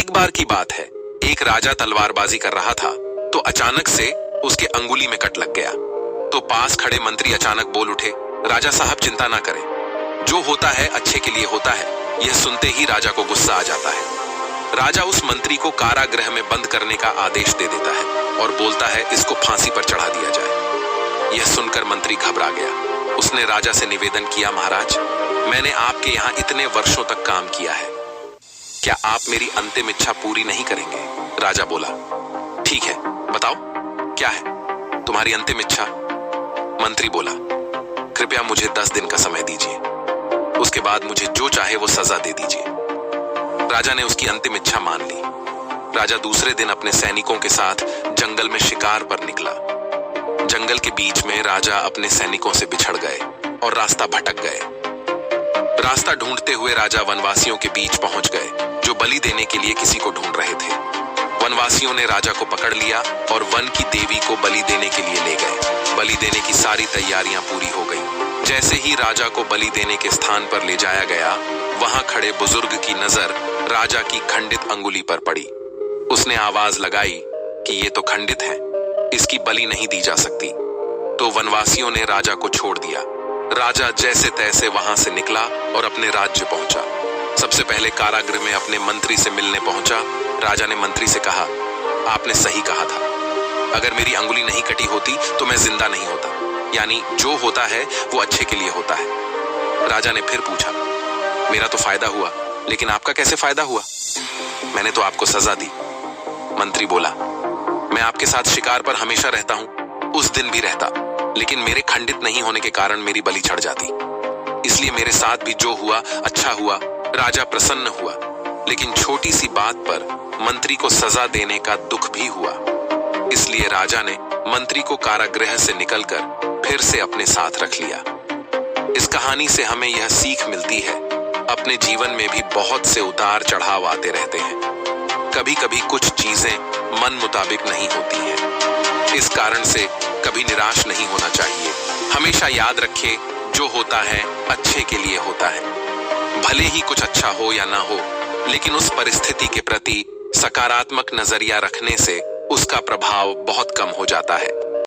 एक बार की बात है, एक राजा तलवारबाजी कर रहा था तो अचानक से उसके अंगुली में कट लग गया। तो पास खड़े मंत्री अचानक बोल उठे, राजा साहब चिंता ना करें, जो होता है अच्छे के लिए होता है। यह सुनते ही राजा को गुस्सा आ जाता है। राजा उस मंत्री को कारागृह में बंद करने का आदेश दे देता है और बोलता है इसको फांसी पर चढ़ा दिया जाए। यह सुनकर मंत्री घबरा गया। उसने राजा से निवेदन किया, महाराज मैंने आपके यहाँ इतने वर्षों तक काम किया है, क्या आप मेरी अंतिम इच्छा पूरी नहीं करेंगे? राजा बोला, ठीक है बताओ क्या है तुम्हारी अंतिम इच्छा? मंत्री बोला, कृपया मुझे 10 दिन का समय दीजिए, उसके बाद मुझे जो चाहे वो सजा दे दीजिए। राजा ने उसकी अंतिम इच्छा मान ली। राजा दूसरे दिन अपने सैनिकों के साथ जंगल में शिकार पर निकला। जंगल के बीच में राजा अपने सैनिकों से बिछड़ गए और रास्ता भटक गए। रास्ता ढूंढते हुए राजा वनवासियों के बीच पहुंच गए, जो बलि देने के लिए किसी को ढूंढ रहे थे। वनवासियों ने राजा को पकड़ लिया और वन की देवी को बलि देने के लिए ले गए। बलि देने की सारी तैयारियां पूरी हो गई। जैसे ही राजा को बलि देने के स्थान पर ले जाया गया, वहां खड़े बुजुर्ग की नजर राजा की खंडित अंगुली पर पड़ी। उसने आवाज लगाई कि ये तो खंडित है, इसकी बलि नहीं दी जा सकती। तो वनवासियों ने राजा को छोड़ दिया। राजा जैसे तैसे वहां से निकला और अपने राज्य पहुंचा। सबसे पहले कारागृह में अपने मंत्री से मिलने पहुंचा। राजा ने मंत्री से कहा, आपने सही कहा था, अगर मेरी अंगुली नहीं कटी होती तो मैं जिंदा नहीं होता, यानी जो होता है वो अच्छे के लिए होता है। राजा ने फिर पूछा, मेरा तो फायदा हुआ, लेकिन आपका कैसे फायदा हुआ? मैंने तो आपको सजा दी। मंत्री बोला, मैं आपके साथ शिकार पर हमेशा रहता हूं, उस दिन भी रहता, लेकिन मेरे खंडित नहीं होने के कारण मेरी बलि चढ़ जाती, इसलिए मेरे साथ भी जो हुआ अच्छा हुआ। राजा प्रसन्न हुआ, लेकिन छोटी सी बात पर मंत्री को सजा देने का दुख भी हुआ। इसलिए राजा ने मंत्री को कारागृह से निकलकर फिर से अपने साथ रख लिया। इस कहानी से हमें यह सीख मिलती है, अपने जीवन में भी बहुत से उतार चढ़ाव आते रहते हैं। कभी कभी कुछ चीजें मन मुताबिक नहीं होती हैं। इस कारण से कभी निराश नहीं होना चाहिए। हमेशा याद रखें, जो होता है अच्छे के लिए होता है। भले ही कुछ अच्छा हो या ना हो, लेकिन उस परिस्थिति के प्रति सकारात्मक नजरिया रखने से उसका प्रभाव बहुत कम हो जाता है।